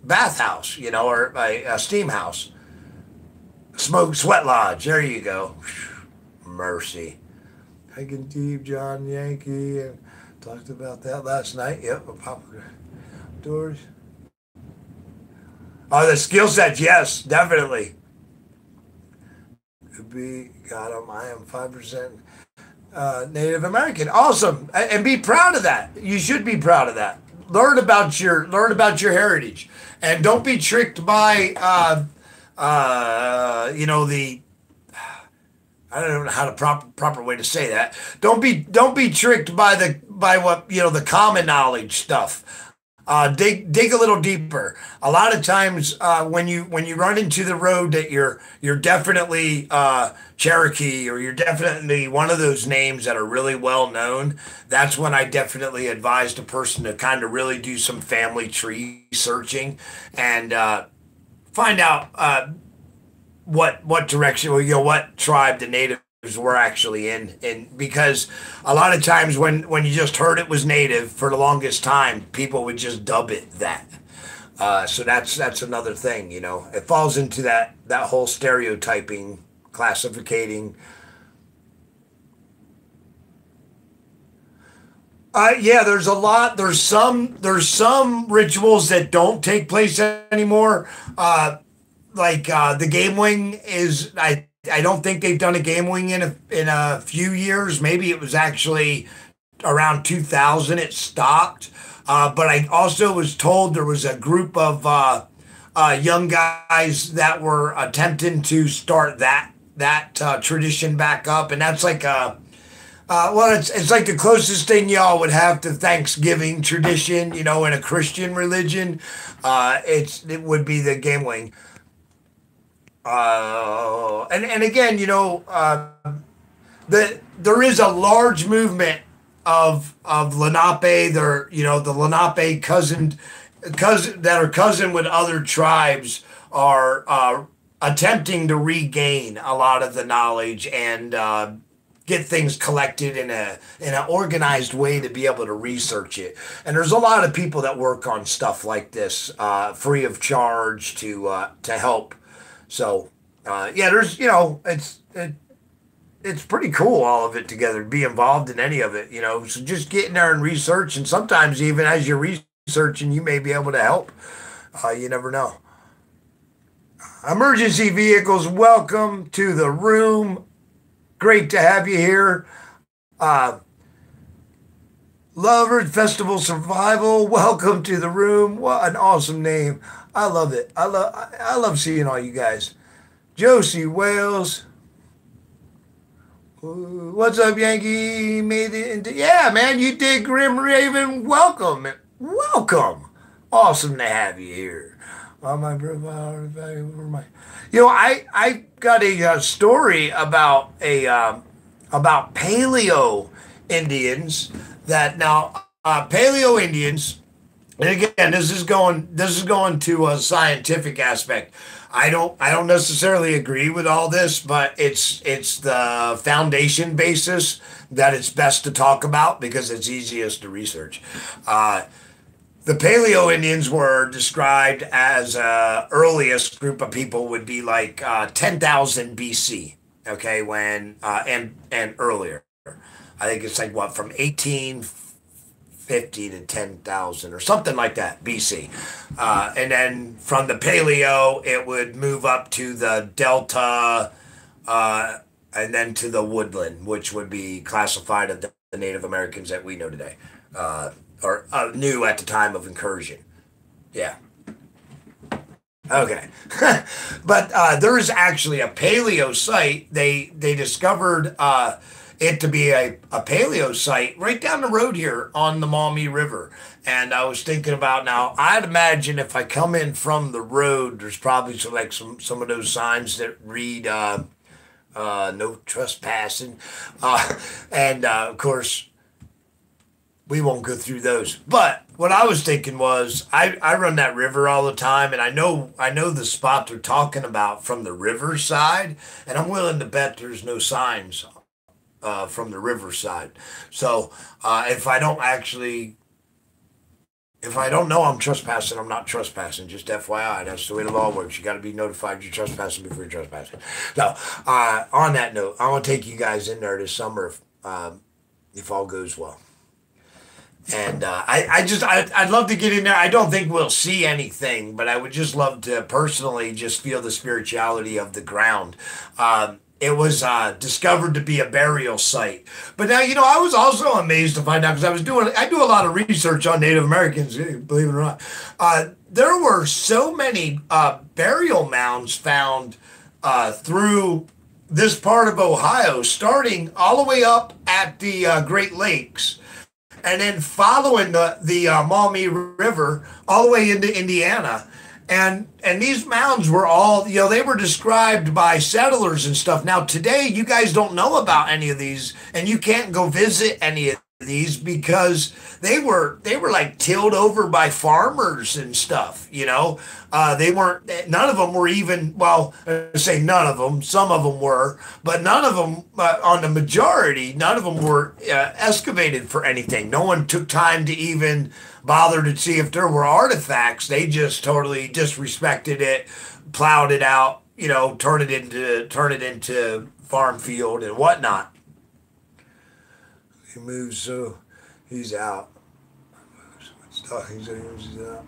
Speaker 1: bathhouse, or a steam house, sweat lodge. There you go. Mercy. I can deep John Yankee and talked about that last night. Yep, popular doors. Oh, the skill sets, yes, definitely. Could be got them. I am 5% Native American. Awesome, and be proud of that. You should be proud of that. Learn about your heritage, and don't be tricked by the I don't know how the proper way to say that. Don't be tricked by what the common knowledge stuff. Dig a little deeper. A lot of times when you run into the road that you're definitely Cherokee, or you're definitely one of those names that are really well known. That's when I definitely advised a person to kind of really do some family tree searching and find out what direction, or what tribe the natives were actually in. And because a lot of times when you just heard it was native for the longest time, people would just dub it that. So that's another thing. It falls into that whole stereotyping, classificating. Yeah, there's a lot. There's some rituals that don't take place anymore. Like the game wing is, I don't think they've done a game wing in a few years. Maybe it was actually around 2000 it stopped. But I also was told there was a group of young guys that were attempting to start that tradition back up, and that's like well, it's like the closest thing y'all would have to Thanksgiving tradition, in a Christian religion. It would be the game wing. And again, there is a large movement of Lenape. The Lenape cousin that are cousin with other tribes are attempting to regain a lot of the knowledge and get things collected in an organized way to be able to research it. And there's a lot of people that work on stuff like this free of charge to help. So, yeah, it's pretty cool, all of it together, be involved in any of it, So just get in there and research, and sometimes even as you're researching, you may be able to help. You never know. Emergency vehicles, welcome to the room. Great to have you here. Lovers Festival Survival, welcome to the room. What an awesome name. I love it. I love seeing all you guys. Josie Wales. What's up, Yankee? Made it into, yeah, man, you did, Grim Raven. Welcome. Welcome. Awesome to have you here. On my profile, I got a story about a about paleo Indians that now paleo Indians. And again, this is going to a scientific aspect. I don't necessarily agree with all this, but it's the foundation basis that it's best to talk about because it's easiest to research. Uh, the Paleo Indians were described as earliest group of people would be like 10,000 BC. Okay, when and earlier. I think it's like what from 1850 to 10,000 or something like that BC. And then from the Paleo, it would move up to the Delta, uh, and then to the woodland, which would be classified as the Native Americans that we know today, uh, or knew at the time of incursion. Yeah. Okay. But there is actually a paleo site. They discovered it to be a paleo site right down the road here on the Maumee River. And I was thinking about now, I'd imagine if I come in from the road, there's probably some of those signs that read no trespassing. And of course, we won't go through those. But what I was thinking was I run that river all the time and I know the spot they're talking about from the riverside, and I'm willing to bet there's no signs from the riverside. So if I don't know I'm trespassing, I'm not trespassing. Just FYI, that's the way the law works. You got to be notified you're trespassing before you're trespassing. So, on that note, I want to take you guys in there this summer if all goes well. And I'd love to get in there. I don't think we'll see anything, but I would just love to personally just feel the spirituality of the ground. It was discovered to be a burial site. But now, I was also amazed to find out because I do a lot of research on Native Americans, believe it or not. There were so many burial mounds found through this part of Ohio, starting all the way up at the Great Lakes and then following the Maumee River all the way into Indiana. And these mounds were all, they were described by settlers and stuff. Now today you guys don't know about any of these, and you can't go visit any of these because they were like tilled over by farmers and stuff. They weren't, none of them were even, well, I say none of them, some of them were, but none of them, on the majority, none of them were excavated for anything. No one took time to even bother to see if there were artifacts. They just totally disrespected it, plowed it out, turn it into farm field and whatnot. He moves, so he's out. He's talking, so he's out.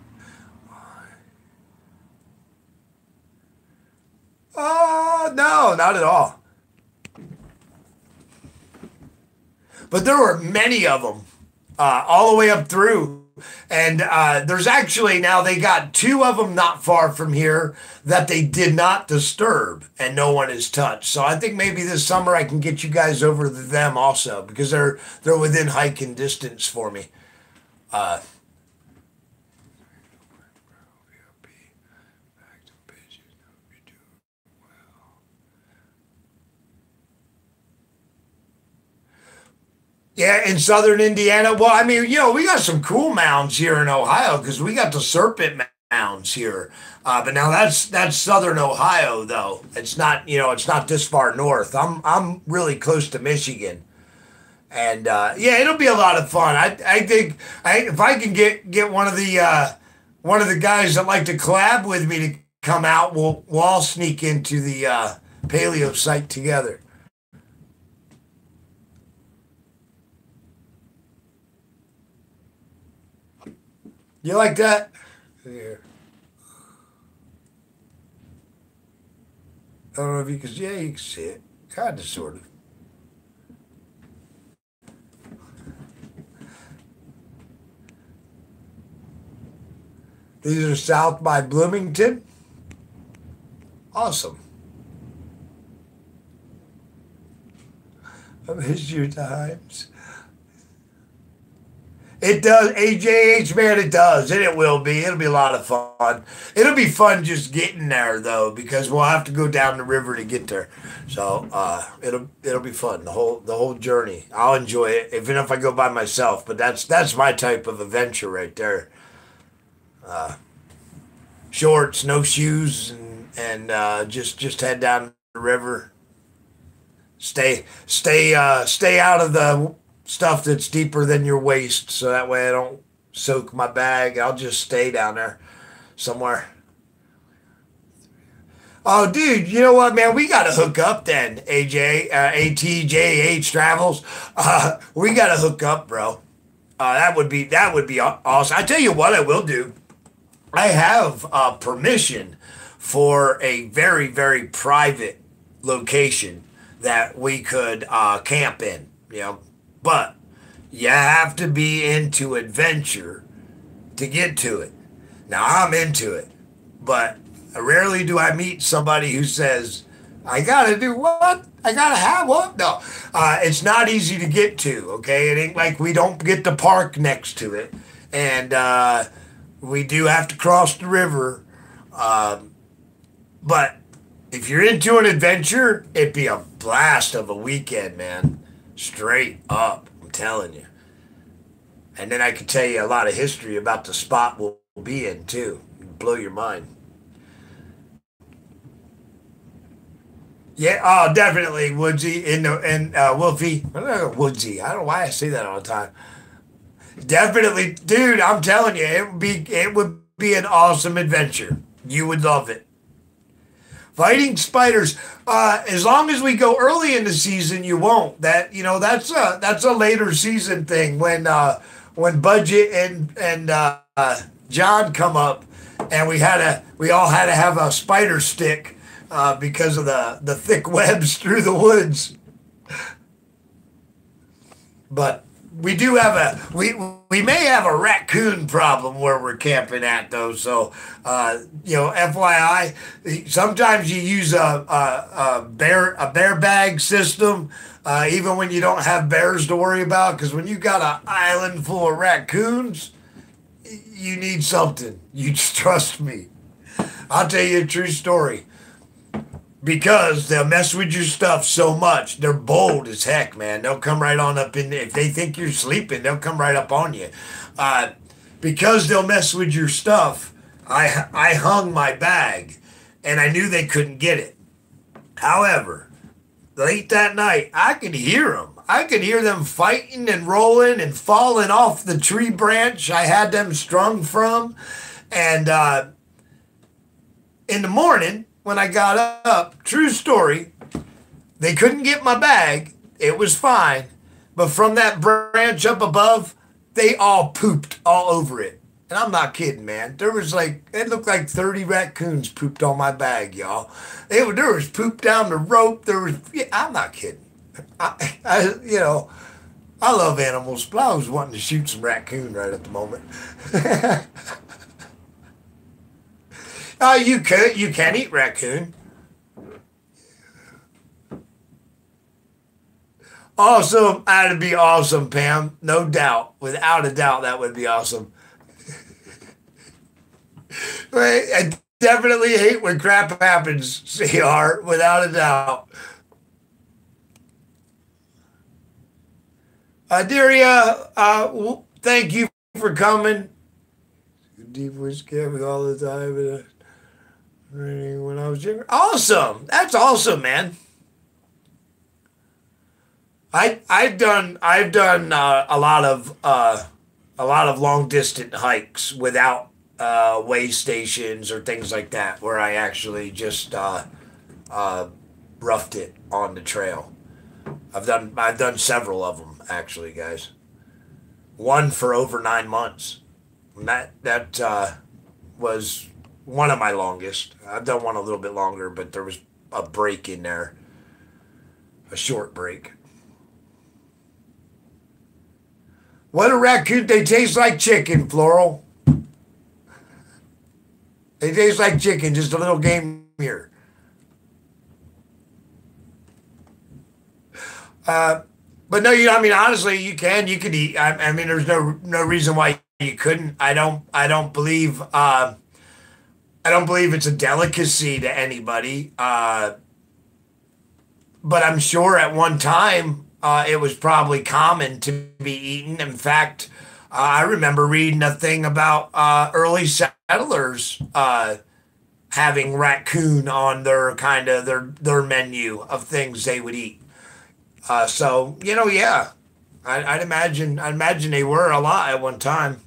Speaker 1: Oh, no, not at all. But there were many of them, all the way up through. And there's actually now they got two of them not far from here that they did not disturb and no one has touched. So I think maybe this summer I can get you guys over to them also because they're within hiking distance for me. Uh, Yeah, in southern Indiana. Well, I mean, we got some cool mounds here in Ohio because we got the serpent mounds here. But now that's southern Ohio though. It's not this far north. I'm really close to Michigan, and yeah, it'll be a lot of fun. I think if I can get one of the guys that like to collab with me to come out, we'll all sneak into the paleo site together. You like that? Here. I don't know if you can. Yeah, you can see it. Kind of, sort of. These are south by Bloomington. Awesome. I missed your times. It does, AJH, man, it does, and it will be. It'll be a lot of fun. It'll be fun just getting there though, because we'll have to go down the river to get there. So it'll be fun. The whole journey. I'll enjoy it, even if I go by myself. But that's my type of adventure right there. Shorts, no shoes, and just head down the river. Stay out of the stuff that's deeper than your waist, so that way I don't soak my bag. I'll just stay down there somewhere. Oh, dude, you know what, man? We got to hook up then, AJ, ATJH Travels. We got to hook up, bro. That would be awesome. I tell you what, I will do. I have permission for a very, very private location that we could camp in, but you have to be into adventure to get to it. Now, I'm into it, but rarely do I meet somebody who says, I gotta do what? I gotta have what? No, it's not easy to get to, okay? It ain't like we don't get the park next to it, and we do have to cross the river, but if you're into an adventure, it'd be a blast of a weekend, man. Straight up, I'm telling you. And then I could tell you a lot of history about the spot we'll be in, too. Blow your mind. Yeah, oh, definitely, Woodsy and Wolfie. I don't know, Woodsy. I don't know why I say that all the time. Definitely, dude, I'm telling you, it would be an awesome adventure. You would love it. Fighting spiders. As long as we go early in the season, you won't. That's a later season thing when Budget and John come up, and we all had to have a spider stick because of the thick webs through the woods. But we do have we may have a raccoon problem where we're camping at though. So FYI, sometimes you use a bear bag system, even when you don't have bears to worry about. Because when you got an island full of raccoons, you need something. You just trust me. I'll tell you a true story. Because they'll mess with your stuff so much. They're bold as heck, man. They'll come right on up in there. If they think you're sleeping, they'll come right up on you. Because they'll mess with your stuff, I hung my bag, and I knew they couldn't get it. However, late that night, I could hear them. I could hear them fighting and rolling and falling off the tree branch I had them strung from. And in the morning, when I got up, true story, they couldn't get my bag. It was fine. But from that branch up above, they all pooped all over it. And I'm not kidding, man. It looked like 30 raccoons pooped on my bag, y'all. There was poop down the rope. I'm not kidding. I love animals, but I was wanting to shoot some raccoon right at the moment. You can eat raccoon. Awesome. That'd be awesome, Pam. No doubt. Without a doubt, that would be awesome. I definitely hate when crap happens, CR, without a doubt. Daria, thank you for coming. Deep was scared me all the time. When I was younger. Awesome. That's awesome, man. I've done a lot of long distance hikes without way stations or things like that, where I actually just roughed it on the trail. I've done several of them actually, guys. One for over 9 months. That was one of my longest. I've done one a little bit longer, but there was a break in there, a short break. What a raccoon! They taste like chicken, Floral. They taste like chicken, just a little gameier. But no, I mean, honestly, you could eat. I mean, there's no reason why you couldn't. I don't believe it's a delicacy to anybody. But I'm sure at one time it was probably common to be eaten. In fact, I remember reading a thing about early settlers having raccoon on their kind of their menu of things they would eat. So yeah, I'd imagine they were a lot at one time.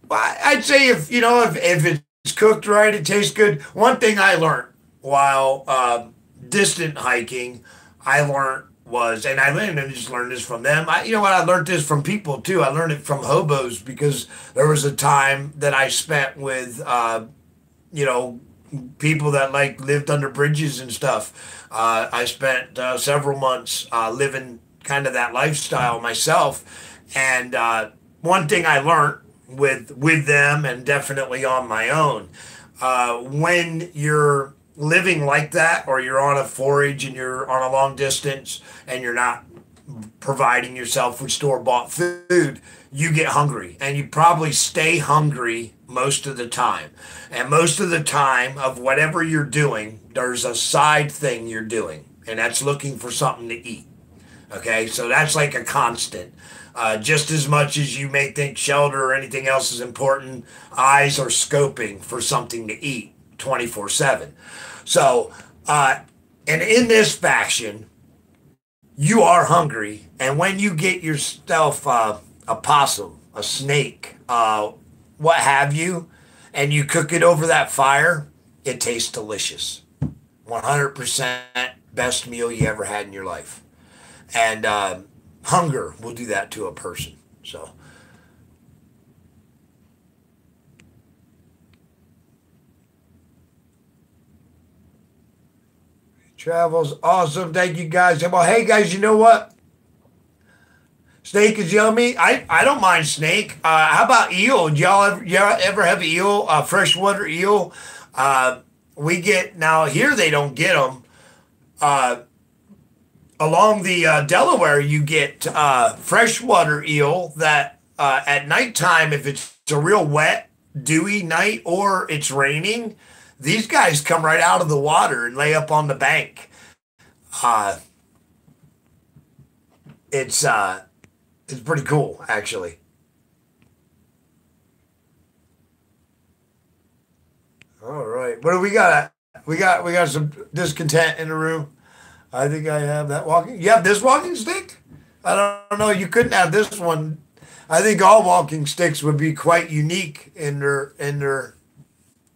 Speaker 1: Well, I'd say if it's cooked right, it tastes good. One thing I learned while distant hiking, I learned was, and I didn't just learn this from them. You know what? I learned this from people too. I learned it from hobos because there was a time that I spent with you know people that like lived under bridges and stuff. I spent several months living kind of that lifestyle myself, and one thing I learned with them and definitely on my own, when you're living like that, or you're on a forage and you're on a long distance and you're not providing yourself with store-bought food, you get hungry and you probably stay hungry most of the time. And most of the time of whatever you're doing, there's a side thing you're doing, and that's looking for something to eat. Okay, so that's like a constant. Just as much as you may think shelter or anything else is important, eyes are scoping for something to eat 24/7. So, and in this fashion, you are hungry, and when you get yourself a possum, a snake, what have you, and you cook it over that fire, it tastes delicious. 100% best meal you ever had in your life. And hunger will do that to a person. So, travels awesome. Thank you guys. Well, hey guys, you know what? Snake is yummy. I don't mind snake. How about eel? Y'all ever have eel? Freshwater eel. We get now here. They don't get them. Uh, Along the Delaware, you get freshwater eel that at nighttime, if it's a real wet, dewy night or it's raining, these guys come right out of the water and lay up on the bank. Uh, it's uh, it's pretty cool, actually. All right, what do we got? We got some discontent in the room. I think I have that walking. You have this walking stick? I don't know. You couldn't have this one. I think all walking sticks would be quite unique in their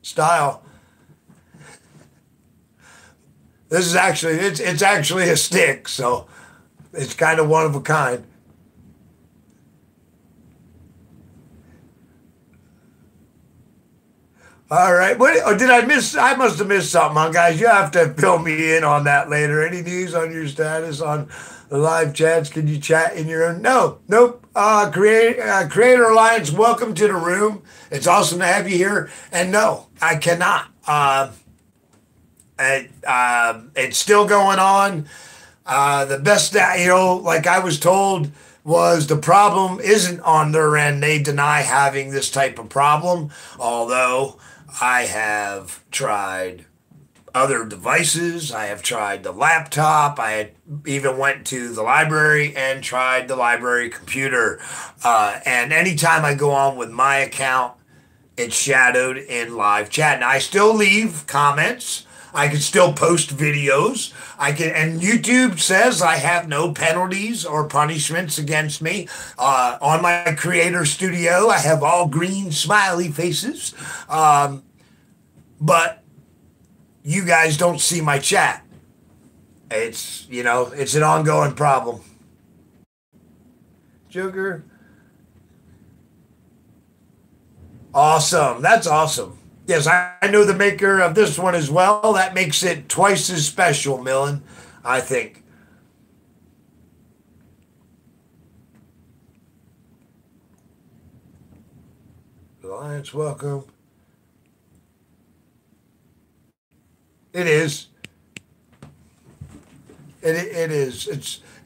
Speaker 1: style. This is actually it's actually a stick, so it's kind of one of a kind. All right. What? Oh, did I miss? I must have missed something, huh, guys. You have to fill me in on that later. Any news on your status on the live chats? Can you chat in your own? No, nope. Creator Alliance, welcome to the room. It's awesome to have you here. And no, I cannot. It's still going on. The best that, like I was told, was the problem isn't on their end. They deny having this type of problem, although I have tried other devices. I have tried the laptop. Even went to the library and tried the library computer. And anytime I go on with my account, it's shadowed in live chat. Now I still leave comments. I can still post videos. And YouTube says I have no penalties or punishments against me. On my creator studio, I have all green smiley faces. But you guys don't see my chat. It's an ongoing problem. Joker, awesome. That's awesome. Yes, I know the maker of this one as well. That makes it twice as special, Millen, I think. Alliance, welcome. It is. It is.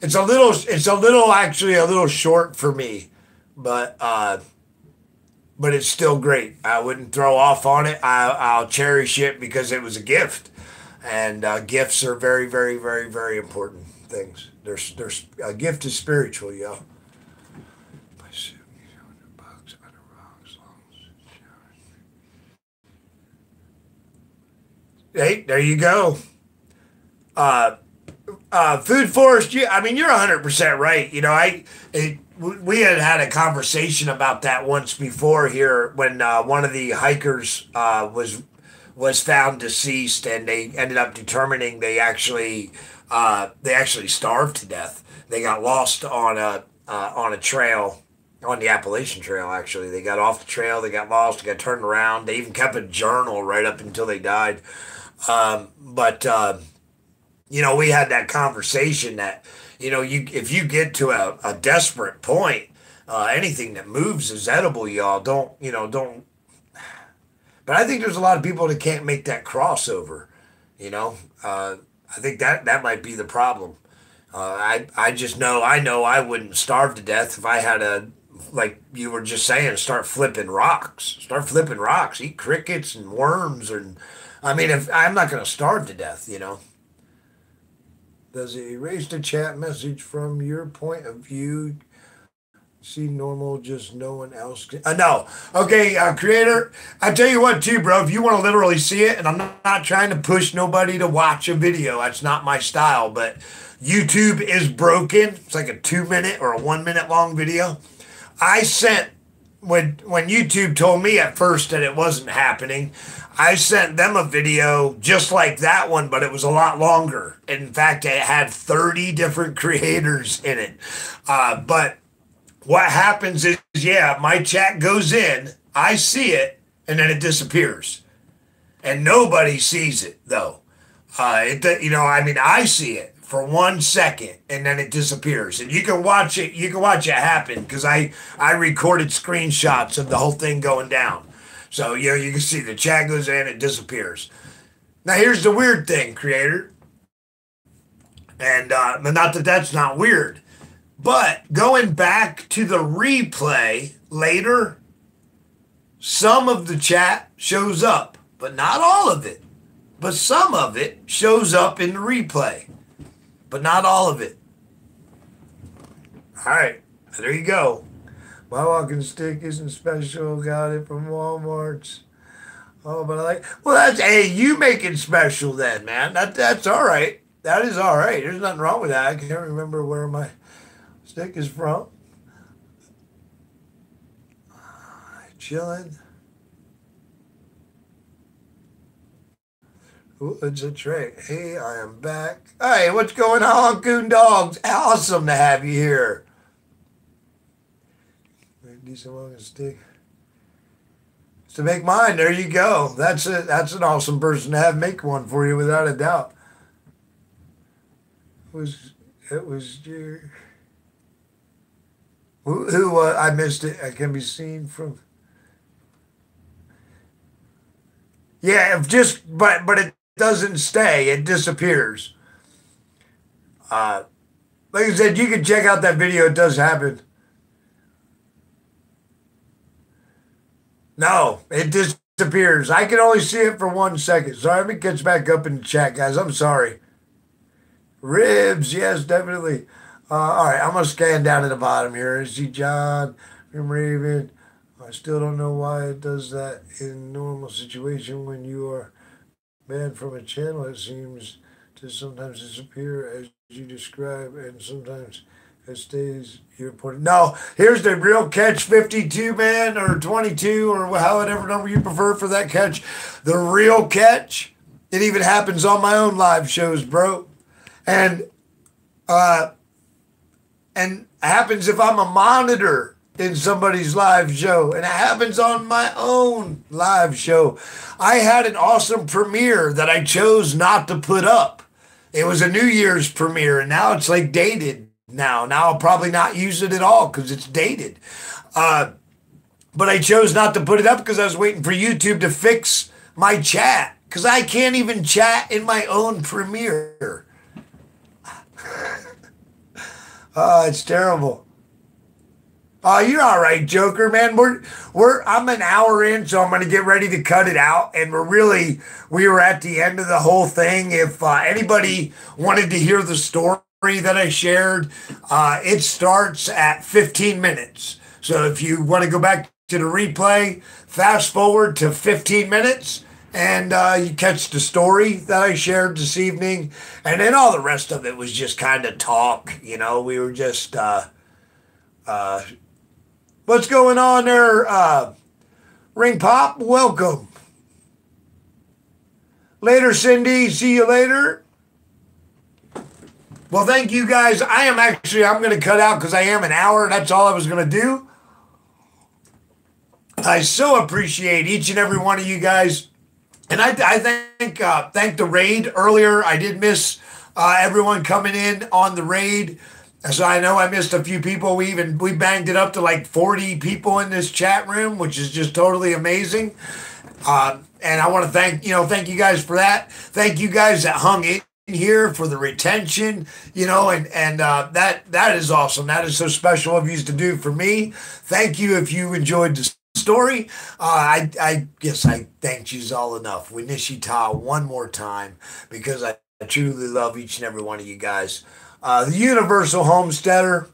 Speaker 1: It's a little actually a little short for me, but it's still great. I wouldn't throw off on it. I'll cherish it because it was a gift, and gifts are very, very, very, very important things. There's a gift is spiritual, yo. Hey, there you go. Uh, Food Forest. I mean, you're 100% right. We had a conversation about that once before here when one of the hikers was found deceased, and they ended up determining they actually starved to death. They got lost on a trail. On the Appalachian Trail, actually. They got off the trail, they got lost, they got turned around. They even kept a journal right up until they died. But we had that conversation that, if you get to a desperate point, anything that moves is edible, y'all. Don't. But I think there's a lot of people that can't make that crossover, I think that might be the problem. I just know, I know I wouldn't starve to death if I had like you were just saying, start flipping rocks. Start flipping rocks, eat crickets and worms, and I mean, if I'm not going to starve to death. Does it erase the chat message from your point of view? See normal, just no one else can. No. Okay, creator. I tell you what, too, bro. If you want to literally see it, and I'm not trying to push nobody to watch a video. That's not my style. But YouTube is broken. It's like a 2-minute or a 1-minute long video. I sent when YouTube told me at first that it wasn't happening. I sent them a video just like that one, but it was a lot longer. In fact, it had 30 different creators in it. But what happens is, my chat goes in, I see it, and then it disappears. And nobody sees it, though. I see it for 1 second, and then it disappears. And you can watch it happen, because I recorded screenshots of the whole thing going down. So, you can see the chat goes in, it disappears. Now, here's the weird thing, creator. And not that that's not weird. But going back to the replay later, some of the chat shows up, but not all of it. But some of it shows up in the replay, but not all of it. All right, there you go. My walking stick isn't special. Got it from Walmart's. Oh, but hey, you make it special then, man. That's all right. That is all right. There's nothing wrong with that. I can't remember where my stick is from. Chilling. Ooh, it's a trick. Hey, I am back. Hey, what's going on, Coon Dogs? Awesome to have you here. Decent long stick. To make mine, there you go. That's it. That's an awesome person to have make one for you, without a doubt. It was your. Who I missed it. I can be seen from. Yeah, but it doesn't stay. It disappears. Like I said, you can check out that video. It does happen. No, it disappears. I can only see it for 1 second. Sorry, let me catch back up in the chat, guys. I'm sorry. Ribs, yes, definitely. All right, I'm going to scan down to the bottom here. I see John from Raven. I still don't know why it does that in normal situation. When you are banned from a channel, it seems to sometimes disappear as you describe, and sometimes it stays your point. No, here's the real catch, 52, man, or 22, or however number you prefer for that catch. The real catch, it even happens on my own live shows, bro. And happens if I'm a monitor in somebody's live show, and it happens on my own live show. I had an awesome premiere that I chose not to put up. It was a New Year's premiere, and now it's like dated. Now I'll probably not use it at all because it's dated. But I chose not to put it up because I was waiting for YouTube to fix my chat, because I can't even chat in my own premiere. It's terrible. You're all right, Joker, man. I'm an hour in, so I'm gonna get ready to cut it out. And we were at the end of the whole thing. If anybody wanted to hear the story that I shared, it starts at 15 minutes. So if you want to go back to the replay, fast forward to 15 minutes, and you catch the story that I shared this evening. And then all the rest of it was just kind of talk. We were just. Uh, What's going on there, Ring Pop? Welcome. Later, Cindy. See you later. Well, thank you guys. I'm going to cut out because I am an hour. That's all I was going to do. I so appreciate each and every one of you guys. And I thank the raid earlier. I did miss everyone coming in on the raid. So I know I missed a few people. We banged it up to like 40 people in this chat room, which is just totally amazing. And I want to thank you guys for that. Thank you guys that hung in here for the retention, and that is awesome. That is so special of you to do for me. Thank you if you enjoyed the story. I guess I thanked you all enough. Winishita one more time because I truly love each and every one of you guys. The Universal Homesteader.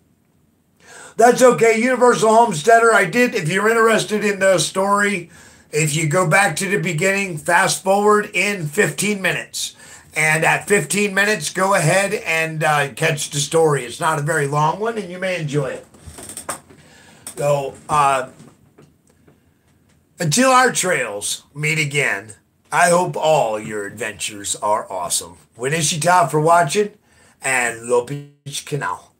Speaker 1: That's okay. Universal Homesteader. If you're interested in the story, if you go back to the beginning, fast forward in 15 minutes. And at 15 minutes, go ahead and catch the story. It's not a very long one, and you may enjoy it. So, until our trails meet again, I hope all your adventures are awesome. Winishita for watching. And Lopich Canal.